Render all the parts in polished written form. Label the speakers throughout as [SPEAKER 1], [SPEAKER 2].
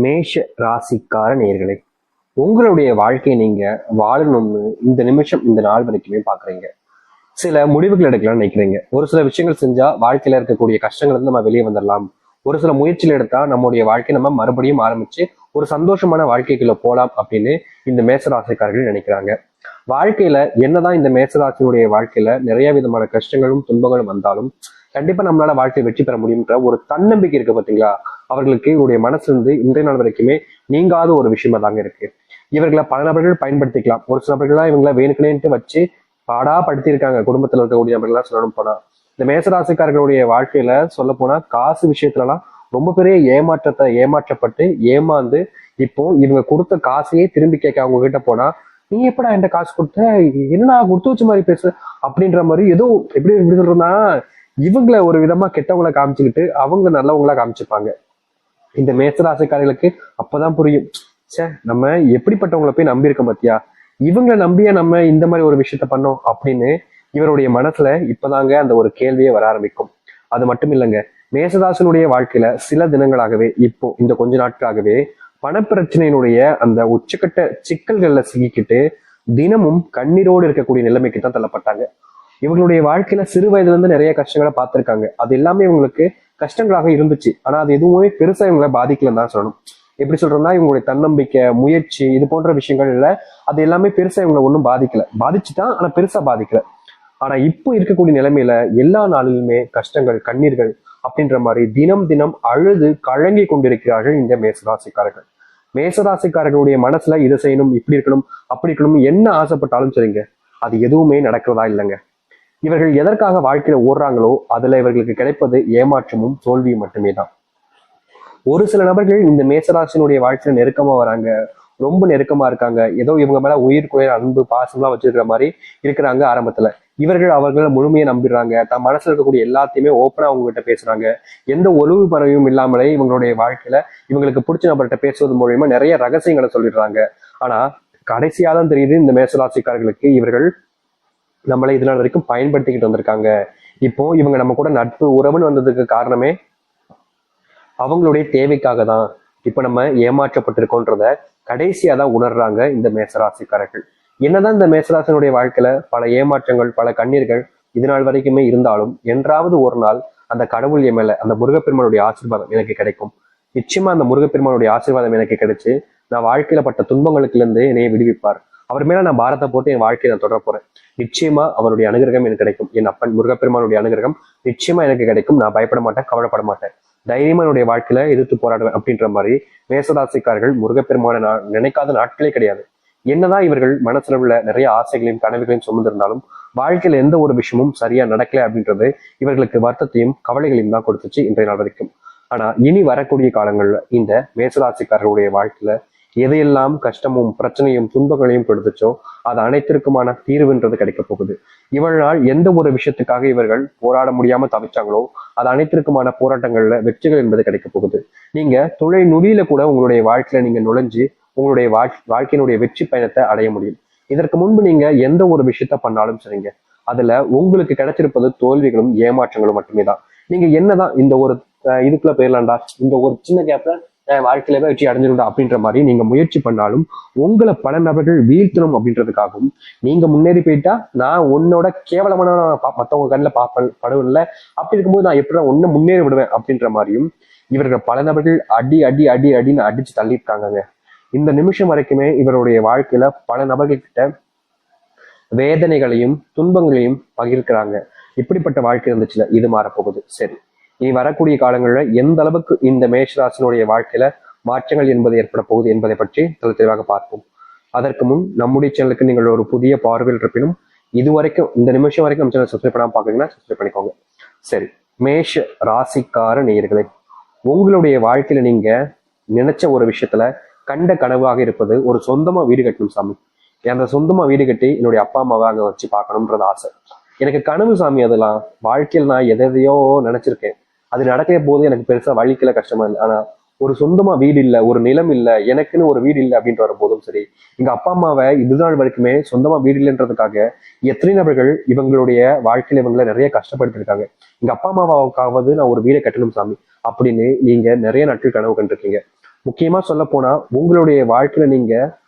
[SPEAKER 1] மேஷ ராசிக்கார நேயர்களே, உங்களுடைய வாழ்க்கையை நீங்க வாழணும்னு இந்த நிமிஷம் இந்த நாள் வரைக்குமே பாக்குறீங்க. சில முடிவுகள் எடுக்கலாம்னு நினைக்கிறீங்க. ஒரு சில விஷயங்கள் செஞ்சா வாழ்க்கையில இருக்கக்கூடிய கஷ்டங்கள் இருந்து நம்ம வெளியே வந்துடலாம். ஒரு சில முயற்சிகள் எடுத்தா நம்முடைய வாழ்க்கை நம்ம மறுபடியும் ஆரம்பிச்சு ஒரு சந்தோஷமான வாழ்க்கைக்குள்ள போலாம் அப்படின்னு இந்த மேசராசிக்காரர்கள் நினைக்கிறாங்க. வாழ்க்கையில என்னதான் இந்த மேசராசியுடைய வாழ்க்கையில நிறைய விதமான கஷ்டங்களும் துன்பங்களும் வந்தாலும் கண்டிப்பா நம்மளால வாழ்க்கையை வெற்றி பெற முடியும்ன்ற ஒரு தன்னம்பிக்கை இருக்கு பாத்தீங்களா? அவர்களுக்கு இவருடைய மனசுல இருந்து இன்றைய நாள் வரைக்குமே நீங்காத ஒரு விஷயமா தாங்க இருக்கு. இவர்களை பல நபர்கள் பயன்படுத்திக்கலாம். ஒரு சில நபர்கள்லாம் இவங்களை வேணுக்குனேன்ட்டு வச்சு பாடா படுத்தியிருக்காங்க. குடும்பத்துல இருக்கக்கூடிய நபர்கள்லாம் சொல்லணும் போனா இந்த மேசராசிக்காரர்களுடைய வாழ்க்கையில சொல்ல போனா காசு விஷயத்துலலாம் ரொம்ப பெரிய ஏமாற்றப்பட்டு ஏமாந்து இப்போ இவங்க கொடுத்த காசையே திரும்பி கேட்க அவங்க கிட்ட போனா, நீ எப்படா என்கிட்ட காசு கொடுத்த, என்ன கொடுத்து வச்ச மாதிரி பேசு அப்படின்ற மாதிரி ஏதோ எப்படி சொல்றதுன்னா, இவங்களை ஒரு விதமா கெட்டவங்களை காமிச்சுக்கிட்டு அவங்க நல்லவங்களா காமிச்சுப்பாங்க. இந்த மேசராசிக்காரர்களுக்கு அப்பதான் புரியும், சே நம்ம எப்படிப்பட்டவங்களை போய் நம்பி இருக்கோம் பாத்தியா, இவங்களை நம்பிய நம்ம இந்த மாதிரி ஒரு விஷயத்த பண்ணோம் அப்படின்னு இவருடைய மனசுல இப்பதாங்க அந்த ஒரு கேள்வியே வர ஆரம்பிக்கும். அது மட்டும் இல்லைங்க, மேசராசனுடைய வாழ்க்கையில சில தினங்களாகவே இப்போ இந்த கொஞ்ச நாட்களாகவே பணப்பிரச்சனையினுடைய அந்த உச்சக்கட்ட சிக்கல்கள்ல சிக்கிக்கிட்டு தினமும் கண்ணீரோடு இருக்கக்கூடிய நிலைமைக்கு தான் தள்ளப்பட்டாங்க. இவங்களுடைய வாழ்க்கையில சிறு வயதுல இருந்து நிறைய கஷ்டங்களை பார்த்திருக்காங்க. அது எல்லாமே இவங்களுக்கு கஷ்டங்களாக இருந்துச்சு. ஆனா அது எதுவுமே பெருசா இவங்களை பாதிக்கலன்னு தான் சொல்லணும். எப்படி சொல்றோம்னா, இவங்களுடைய தன்னம்பிக்கை, முயற்சி, இது போன்ற விஷயங்கள்ல அது எல்லாமே பெருசா இவங்களை ஒன்றும் பாதிக்கல. பாதிச்சுதான், ஆனா பெருசா பாதிக்கல. ஆனா இப்போ இருக்கக்கூடிய நிலைமையில எல்லா நாளிலுமே கஷ்டங்கள், கண்ணீர்கள் அப்படின்ற மாதிரி தினம் தினம் அழுது கலங்கி கொண்டிருக்கிறார்கள் இந்த மேசராசிக்காரர்கள். மேசராசிக்காரர்களுடைய மனசுல இதை செய்யணும், இப்படி இருக்கணும், அப்படி இருக்கணும், என்ன ஆசைப்பட்டாலும் சரிங்க, அது எதுவுமே நடக்கிறதா இல்லைங்க. இவர்கள் எதற்காக வாழ்க்கையில ஓடுறாங்களோ அதுல இவர்களுக்கு கிடைப்பது ஏமாற்றமும் தோல்வியும் மட்டுமே தான். ஒரு சில நபர்கள் இந்த மேசராசினுடைய வாழ்க்கையில நெருக்கமா வராங்க, ரொம்ப நெருக்கமா இருக்காங்க, ஏதோ இவங்க மேல உயிர்க்குரிய அன்பு பாசம்லாம் வச்சிருக்கிற மாதிரி இருக்கிறாங்க ஆரம்பத்துல. அவர்களை முழுமையை நம்பிடுறாங்க, தன் மனசுல இருக்கக்கூடிய எல்லாத்தையுமே ஓப்பனா அவங்க கிட்ட பேசுறாங்க. எந்த ஒளிவு பறவையும் இல்லாமலே இவங்களுடைய வாழ்க்கையில இவங்களுக்கு பிடிச்ச நபர்கிட்ட பேசுவது மூலியமா நிறைய ரகசியங்களை சொல்லிடுறாங்க. ஆனா கடைசியா தான் தெரியுது, இந்த மேசராசிக்காரர்களுக்கு இவர்கள் நம்மளை இதனால் வரைக்கும் பயன்படுத்திக்கிட்டு வந்திருக்காங்க. இப்போ இவங்க நம்ம கூட நட்பு உறவுன்னு வந்ததுக்கு காரணமே அவங்களுடைய தேவைக்காக தான். இப்ப நம்ம ஏமாற்றப்பட்டிருக்கோன்றத கடைசியா தான் உணர்றாங்க இந்த மேசராசிக்காரர்கள். என்னதான் இந்த மேசராசினுடைய வாழ்க்கையில பல ஏமாற்றங்கள், பல கண்ணீர்கள் இது நாள் வரைக்குமே இருந்தாலும் என்றாவது ஒரு நாள் அந்த கடவுள் என் மேல, அந்த முருகப்பெருமானுடைய ஆசீர்வாதம் எனக்கு கிடைக்கும். நிச்சயமா அந்த முருகப்பெருமானுடைய ஆசீர்வாதம் எனக்கு கிடைச்சு நான் வாழ்க்கையில பட்ட துன்பங்களுக்கு இருந்து என்னைய விடுவிப்பார். அவர் மேல நான் பாரத்தை போட்டு என் வாழ்க்கையை நான் தொடர போறேன். நிச்சயமா அவருடைய அனுகிரகம் எனக்கு கிடைக்கும். என் அப்பன் முருகப்பெருமானுடைய அனுகிரகம் நிச்சயமா எனக்கு கிடைக்கும். நான் பயப்பட மாட்டேன், கவலைப்பட மாட்டேன், தைரியமா என்னுடைய வாழ்க்கையில எதிர்த்து போராடுவேன் அப்படின்ற மாதிரி மேசராசிக்காரர்கள் முருகப்பெருமான நினைக்காத நாட்களே கிடையாது. என்னதான் இவர்கள் மனசுல உள்ள நிறைய ஆசைகளையும் கனவுகளையும் சுமந்திருந்தாலும் வாழ்க்கையில எந்த ஒரு விஷயமும் சரியா நடக்கல அப்படின்றது இவர்களுக்கு வருத்தத்தையும் கவலைகளையும் தான் கொடுத்துச்சு இன்றைய நாள் வரைக்கும். ஆனா இனி வரக்கூடிய காலங்கள்ல இந்த மேசராசிக்காரர்களுடைய வாழ்க்கையில எதையெல்லாம் கஷ்டமும் பிரச்சனையும் துன்பங்களையும் கொடுத்துச்சோ அது அனைத்திற்குமான தீர்வுன்றது கிடைக்க போகுது. இவ்வளவு நாள் எந்த ஒரு விஷயத்துக்காக இவர்கள் போராட முடியாம தவிச்சாங்களோ அது அனைத்திற்குமான போராட்டங்கள்ல வெற்றிகள் என்பது கிடைக்க போகுது. நீங்க தொலை நொடியில கூட உங்களுடைய வாழ்க்கையில நீங்க நுழைஞ்சு உங்களுடைய வாழ்க்கையினுடைய வெற்றி பயணத்தை அடைய முடியும். இதற்கு முன்பு நீங்க எந்த ஒரு விஷயத்த பண்ணாலும் சரிங்க, அதுல உங்களுக்கு கிடைச்சிருப்பது தோல்விகளும் ஏமாற்றங்களும் மட்டுமே தான். நீங்க என்னதான் இந்த ஒரு இதுக்குள்ள போயிடலாம்டா, இந்த ஒரு சின்ன கேப்ல வாழ்க்கையில வெற்றி அடைஞ்சிருந்தா அப்படின்ற மாதிரி நீங்க முயற்சி பண்ணாலும் உங்களை பல நபர்கள் வீழ்த்தணும் அப்படின்றதுக்காகவும், நீங்க முன்னேறி போயிட்டா நான் உன்னோட கேவலமான மத்தவங்க கண்ணில் படுவில்ல, அப்படி இருக்கும்போது நான் எப்படி ஒன்னு முன்னேறி விடுவேன் அப்படின்ற மாதிரியும் இவர்கள் பல நபர்கள் அடி அடி அடி அடின்னு அடிச்சு தள்ளியிருக்காங்க. இந்த நிமிஷம் வரைக்குமே இவருடைய வாழ்க்கையில பல நபர்கள் கிட்ட வேதனைகளையும் துன்பங்களையும் பகிர்க்கிறாங்க. இப்படிப்பட்ட வாழ்க்கை இருந்துச்சுல, இது மாறப்போகுது. சரி, இனி வரக்கூடிய காலங்களில் எந்த அளவுக்கு இந்த மேஷராசினுடைய வாழ்க்கையில மாற்றங்கள் என்பது ஏற்பட போகுது என்பதை பற்றி தெளிவாக பார்ப்போம். அதற்கு முன் நம்முடைய சேனலுக்கு நீங்கள் ஒரு புதிய பார்வையில் இருப்பினும் இதுவரைக்கும் இந்த நிமிஷம் வரைக்கும் நம்ம சேனல் சப்ஸ்கிரைப் பண்ணாம பாக்குறீங்கன்னா சப்ஸ்கிரைப் பண்ணிக்கோங்க. சரி, மேஷ ராசிக்கார நேயர்களே, உங்களுடைய வாழ்க்கையில நீங்க நினைச்ச ஒரு விஷயத்துல கண்ட கனவாக இருப்பது ஒரு சொந்தமா வீடு கட்டணும் சாமி. அந்த சொந்தமா வீடு கட்டி என்னுடைய அப்பா அம்மாவை அங்க வச்சு பார்க்கணும்ன்றது ஆசை. எனக்கு கனவு சாமி. அதெல்லாம் வாழ்க்கையில் நான் எதையோ நினைச்சிருக்கேன், அது நடக்கிற போது எனக்கு பெருசா வழிக்கல, கஷ்டமா இல்லை. ஆனா ஒரு சொந்தமா வீடு இல்லை, ஒரு நிலம் இல்லை, எனக்குன்னு ஒரு வீடு இல்லை அப்படின்ற வர போதும் சரி, எங்க அப்பா அம்மாவை இதுநாள் வரைக்குமே சொந்தமா வீடு இல்லைன்றதுக்காக எத்தனை நபர்கள் இவங்களுடைய வாழ்க்கையில இவங்களை நிறைய கஷ்டப்படுத்திருக்காங்க. எங்க அப்பா அம்மாவுக்காவது நான் ஒரு வீடை கட்டணும் சாமி அப்படின்னு நீங்க நிறைய நாட்கள் கனவு கண்டிருக்கீங்க. முக்கியமா சொல்ல போனா உங்களுடைய வாழ்க்கையில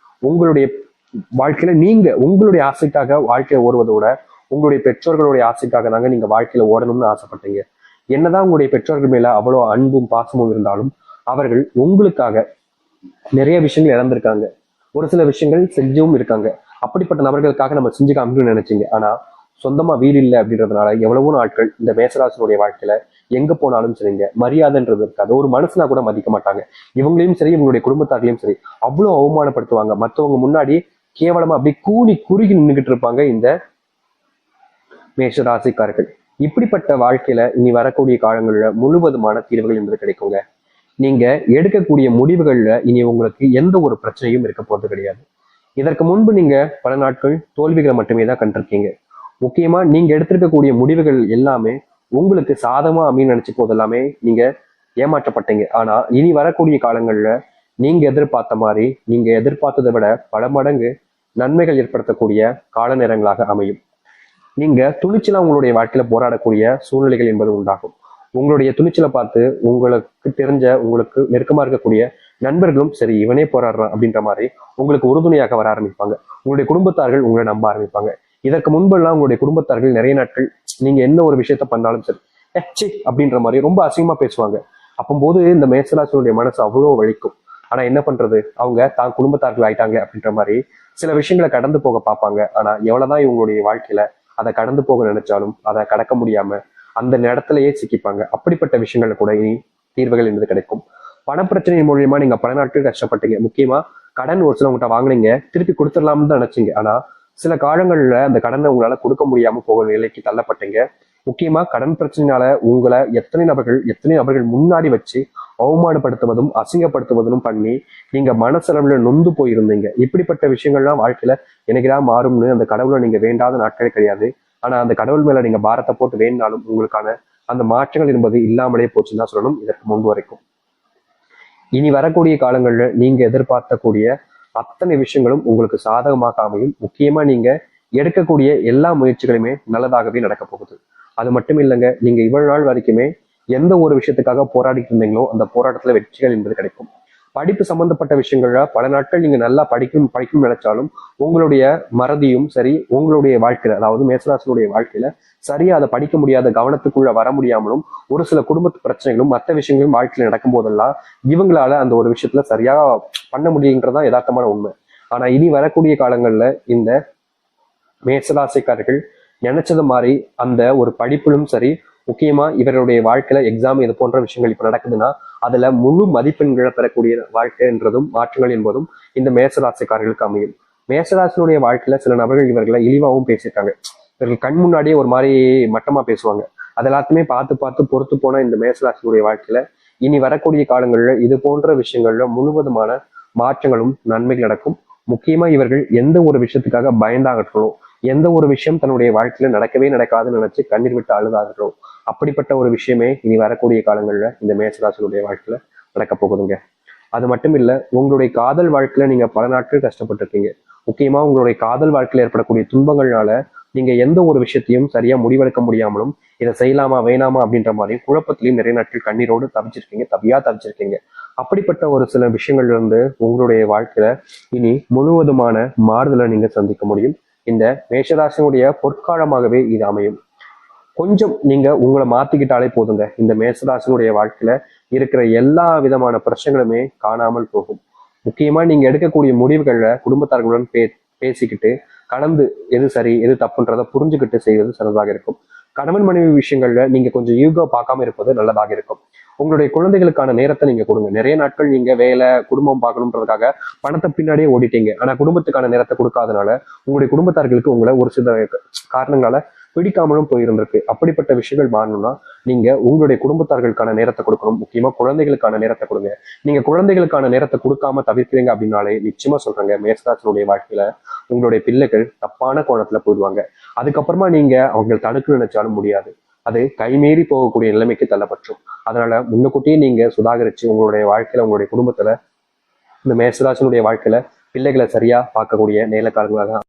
[SPEAKER 1] உங்களுடைய உங்களுடைய ஆசைக்காக வாழ்க்கையை ஓடுவதோட உங்களுடைய பெற்றோர்களுடைய ஆசைக்காக தாங்க நீங்க வாழ்க்கையில ஓடணும்னு ஆசைப்பட்டீங்க. என்னதான் உங்களுடைய பெற்றோர்கள் மேல அவ்வளவு அன்பும் பாசமும் இருந்தாலும் அவர்கள் உங்களுக்காக நிறைய விஷயங்கள் இழந்திருக்காங்க. ஒரு சில விஷயங்கள் செஞ்சும் இருக்காங்க. அப்படிப்பட்ட நபர்களுக்காக நம்ம செஞ்சு காமிக்கணும்னு நினைச்சீங்க. ஆனா சொந்தமா வீடு இல்லை அப்படின்றதுனால எவ்வளவோ நாட்கள் இந்த மேசராசனுடைய வாழ்க்கையில எங்க போனாலும் சரிங்க, மரியாதைன்றது இருக்காது. ஒரு மனுஷனா கூட மதிக்க மாட்டாங்க. இவங்களையும் சரி இவங்களுடைய குடும்பத்தார்களையும் சரி அவ்வளவு அவமானப்படுத்துவாங்க. மற்றவங்க முன்னாடி கேவலமா அப்படி கூனி குறுகி நின்றுகிட்டு இருப்பாங்க இந்த மேஷராசிக்காரர்கள். இப்படிப்பட்ட வாழ்க்கையில இனி வரக்கூடிய காலங்கள்ல முழுவதுமான தீர்வுகள் என்பது கிடைக்குங்க. நீங்க எடுக்கக்கூடிய முடிவுகள்ல இனி உங்களுக்கு எந்த ஒரு பிரச்சனையும் இருக்க போறது கிடையாது. இதற்கு முன்பு நீங்க பல நாட்கள் தோல்விகளை மட்டுமே தான் கண்டிருக்கீங்க. முக்கியமா நீங்க எடுத்திருக்கக்கூடிய முடிவுகள் எல்லாமே உங்களுக்கு சாதகமா அமைன்னு நினைச்சு போதெல்லாமே நீங்க ஏமாற்றப்பட்டீங்க. ஆனா இனி வரக்கூடிய காலங்கள்ல நீங்க எதிர்பார்த்த மாதிரி நீங்க எதிர்பார்த்ததை விட பல மடங்கு நன்மைகள் ஏற்படுத்தக்கூடிய கால நேரங்களாக அமையும். நீங்க துணிச்சலா உங்களுடைய வாழ்க்கையில போராடக்கூடிய சூழ்நிலைகள் என்பது உண்டாகும். உங்களுடைய துணிச்சலை பார்த்து உங்களுக்கு தெரிஞ்ச உங்களுக்கு நெருக்கமா இருக்கக்கூடிய நண்பர்களும் சரி இவனே போராடுறான் அப்படின்ற மாதிரி உங்களுக்கு உறுதுணையாக வர ஆரம்பிப்பாங்க. உங்களுடைய குடும்பத்தார்கள் உங்களை நம்ப ஆரம்பிப்பாங்க. இதற்கு முன்பெல்லாம் உங்களுடைய குடும்பத்தார்கள் நிறைய நாட்கள் நீங்க எந்த ஒரு விஷயத்த பண்ணாலும் சரி சி அப்படின்ற மாதிரி ரொம்ப அசிங்கமா பேசுவாங்க. அப்போது இந்த மேசராசினுடைய மனசு அவ்வளோ வலிக்கும். ஆனா என்ன பண்றது, அவங்க தான் குடும்பத்தார்கள் ஆயிட்டாங்க அப்படின்ற மாதிரி சில விஷயங்களை கடந்து போக பார்ப்பாங்க. ஆனா எவ்வளவுதான் இவங்களுடைய வாழ்க்கையில அதை கடந்து போக நினைச்சாலும் அதை கடக்க முடியாம அந்த இடத்துலயே சிக்கிப்பாங்க. அப்படிப்பட்ட விஷயங்கள்ல கூட இனி தீர்வுகள் என்பது கிடைக்கும். பணப்பிரச்சனையின் மூலியமா நீங்க பல நாட்கள் கஷ்டப்பட்டீங்க. முக்கியமா கடன் ஒரு சில உங்கள்கிட்ட வாங்கினீங்க, திருப்பி கொடுத்துடலாம்னு தான் நினைச்சீங்க. ஆனா சில காலங்கள்ல அந்த கடனை உங்களால கொடுக்க முடியாம போக நிலைக்கு தள்ளப்பட்டீங்க. முக்கியமா கடன் பிரச்சனையினால உங்களை எத்தனை நபர்கள் முன்னாடி வச்சு அவமானப்படுத்துவதும் அசிங்கப்படுத்துவதும் பண்ணி நீங்க மனசளவுல நொந்து போயிருந்தீங்க. இப்படிப்பட்ட விஷயங்கள்லாம் வாழ்க்கையில எனக்குதான் மாறும்னு அந்த கடவுளை நீங்க வேண்டாத நாட்களே கிடையாது. ஆனா அந்த கடவுள் மேல நீங்க பாரத்தை போட்டு வேணாலும் உங்களுக்கான அந்த மாற்றங்கள் என்பது இல்லாமலே போச்சுன்னு தான் சொல்லணும் இதற்கு முன்பு வரைக்கும். இனி வரக்கூடிய காலங்கள்ல நீங்க எதிர்பார்க்கக்கூடிய அத்தனை விஷயங்களும் உங்களுக்கு சாதகமாக அமையும். முக்கியமா நீங்க எடுக்கக்கூடிய எல்லா முயற்சிகளுமே நல்லதாகவே நடக்க போகுது. அது மட்டும் இல்லைங்க, நீங்க இவ்வளவு நாள் வரைக்குமே எந்த ஒரு விஷயத்துக்காக போராடிட்டு இருந்தீங்களோ அந்த போராட்டத்துல வெற்றிகள் என்பது கிடைக்கும். படிப்பு சம்பந்தப்பட்ட விஷயங்கள்ல பல நாட்கள் நீங்க நல்லா படிக்கணும் நினைச்சாலும் உங்களுடைய மறதியும் சரி உங்களுடைய வாழ்க்கையில அதாவது மேசராசனுடைய வாழ்க்கையில சரியா அதை படிக்க முடியாத கவனத்துக்குள்ள வர முடியாமலும் ஒரு சில குடும்பத்து பிரச்சனைகளும் மற்ற விஷயங்களும் வாழ்க்கையில நடக்கும் போதெல்லாம் இவங்களால அந்த ஒரு விஷயத்துல சரியா பண்ண முடியுன்றதான் யதார்த்தமான உண்மை. ஆனா இனி வரக்கூடிய காலங்கள்ல இந்த மேசராசிக்காரர்கள் நினைச்சது மாதிரி அந்த ஒரு படிப்பிலும் சரி முக்கியமா இவருடைய வாழ்க்கையில எக்ஸாம் இது போன்ற விஷயங்கள் இப்ப நடக்குதுன்னா அதுல முழு மதிப்பெண்களை பெறக்கூடிய வாழ்க்கைன்றதும் மாற்றங்கள் என்பதும் இந்த மேசராசிக்காரர்களுக்கு அமையும். மேசராசினுடைய வாழ்க்கையில சில நபர்கள் இவர்களை இழிவாகவும் பேசியிருக்காங்க. இவர்கள் கண் முன்னாடியே ஒரு மாதிரி மட்டமா பேசுவாங்க. அது எல்லாத்தையுமே பார்த்து பார்த்து பொறுத்து போன இந்த மேசராசினுடைய வாழ்க்கையில இனி வரக்கூடிய காலங்கள்ல இது போன்ற விஷயங்கள்ல முழுவதுமான மாற்றங்களும் நன்மைகள் நடக்கும். முக்கியமா இவர்கள் எந்த ஒரு விஷயத்துக்காக பயந்தாகட்டும், எந்த ஒரு விஷயம் தன்னுடைய வாழ்க்கையில நடக்கவே நடக்காதுன்னு நினைச்சு கண்ணீர் விட்டு அழுதாகட்டும், அப்படிப்பட்ட ஒரு விஷயமே இனி வரக்கூடிய காலங்கள்ல இந்த மேசராசினுடைய வாழ்க்கையில நடக்க போகுதுங்க. அது மட்டும் இல்ல, உங்களுடைய காதல் வாழ்க்கையில நீங்க பல நாட்கள் கஷ்டப்பட்டிருக்கீங்க. முக்கியமா உங்களுடைய காதல் வாழ்க்கையில ஏற்படக்கூடிய துன்பங்கள்னால நீங்க எந்த ஒரு விஷயத்தையும் சரியா முடிவெடுக்க முடியாமலும் இதை செய்யலாமா வேணாமா அப்படின்ற மாதிரி குழப்பத்திலையும் நிறைய நாட்கள் கண்ணீரோடு தவிச்சிருக்கீங்க. அப்படிப்பட்ட ஒரு சில விஷயங்கள்ல இருந்து உங்களுடைய வாழ்க்கையில இனி முழுவதுமான மாறுதலை நீங்க சந்திக்க முடியும். இந்த மேஷராசினுடைய பொற்காலமாகவே இது அமையும். கொஞ்சம் நீங்க உங்களை மாத்திக்கிட்டாலே போதுங்க, இந்த மேஷராசினுடைய வாழ்க்கையில இருக்கிற எல்லா விதமான பிரச்சனைகளுமே காணாமல் போகும். முக்கியமா நீங்க எடுக்கக்கூடிய முடிவுகள்ல குடும்பத்தார்களுடன் பேசிக்கிட்டு கலந்து எது சரி எது தப்புன்றதை புரிஞ்சுக்கிட்டு செய்வது சிறந்ததாக இருக்கும். கணவன் மனைவி விஷயங்கள்ல நீங்க கொஞ்சம் ஈகோ பார்க்காம இருப்பது நல்லதாக இருக்கும். உங்களுடைய குழந்தைகளுக்கான நேரத்தை நீங்க கொடுங்க. நிறைய நாட்கள் நீங்க வேலை குடும்பம் பார்க்கணுன்றதுக்காக பணத்தை பின்னாடியே ஓடிட்டீங்க. ஆனா குடும்பத்துக்கான நேரத்தை கொடுக்காதனால உங்களுடைய குடும்பத்தார்களுக்கு உங்களை ஒரு சில காரணங்களால பிடிக்காமலும் போயிருந்திருக்கு. அப்படிப்பட்ட விஷயங்கள் மாறணும்னா நீங்க உங்களுடைய குடும்பத்தார்களுக்கான நேரத்தை கொடுக்கணும். முக்கியமா குழந்தைகளுக்கான நேரத்தை கொடுங்க. நீங்க குழந்தைகளுக்கான நேரத்தை கொடுக்காம தவிர்க்கிறீங்க அப்படின்னாலே நிச்சயமா சொல்றாங்க மேசராசினுடைய வாழ்க்கையில உங்களுடைய பிள்ளைகள் தப்பான கோணத்துல போயிடுவாங்க. அதுக்கப்புறமா நீங்க அவங்க தடுக்க நினைச்சாலும் முடியாது. அது கைமீறி போகக்கூடிய நிலைமைக்கு தள்ளப்பற்றும். அதனால முன்னக்கூட்டியே நீங்க சுதாகரிச்சு உங்களுடைய வாழ்க்கையில உங்களுடைய குடும்பத்துல இந்த மேசராசினுடைய வாழ்க்கையில பிள்ளைகளை சரியா பார்க்கக்கூடிய நேரக்காரங்களாக